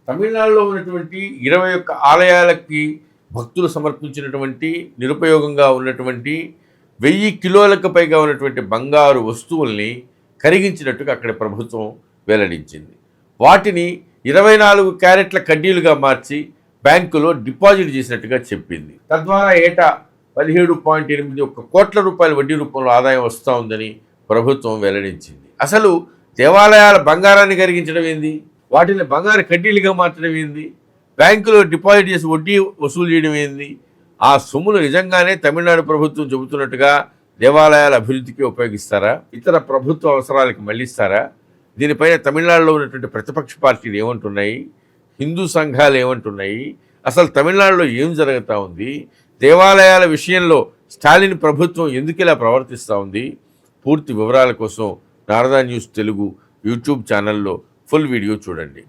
తమిళనాడులో ఉన్నటువంటి 21 ఆలయాలకి భక్తులు సమర్పించినటువంటి నిరుపయోగంగా ఉన్నటువంటి 1000 కిలోలకు పైగా ఉన్నటువంటి బంగారు వస్తువుల్ని కరిగించినట్టుగా అక్కడ ప్రభుత్వం వెల్లడించింది. వాటిని 24 క్యారెట్ల కడ్డీలుగా మార్చి బ్యాంకులో డిపాజిట్ చేసినట్టుగా చెప్పింది. తద్వారా ఏటా 17.81 కోట్ల రూపాయల వడ్డీ రూపంలో ఆదాయం వస్తూ ఉందని ప్రభుత్వం వెల్లడించింది. అసలు దేవాలయాల బంగారాన్ని కరిగించడం ఏంది, వాటిని బంగారు కడ్డీలుగా మార్చడం ఏంది, బ్యాంకులో డిపాజిట్ చేసి వడ్డీ వసూలు చేయడం ఏంది? ఆ సొమ్ములు నిజంగానే తమిళనాడు ప్రభుత్వం చెబుతున్నట్టుగా దేవాలయాల అభివృద్ధికి ఉపయోగిస్తారా, ఇతర ప్రభుత్వ అవసరాలకు మళ్ళిస్తారా? దీనిపైన తమిళనాడులో ఉన్నటువంటి ప్రతిపక్ష పార్టీలు ఏమంటున్నాయి, హిందూ సంఘాలు ఏమంటున్నాయి, అసలు తమిళనాడులో ఏం జరుగుతూ ఉంది, దేవాలయాల విషయంలో స్టాలిన్ ప్రభుత్వం ఎందుకు ఇలా ప్రవర్తిస్తూ ఉంది? పూర్తి వివరాల కోసం నారదా న్యూస్ తెలుగు యూట్యూబ్ ఛానల్లో ఫుల్ వీడియో చూడండి.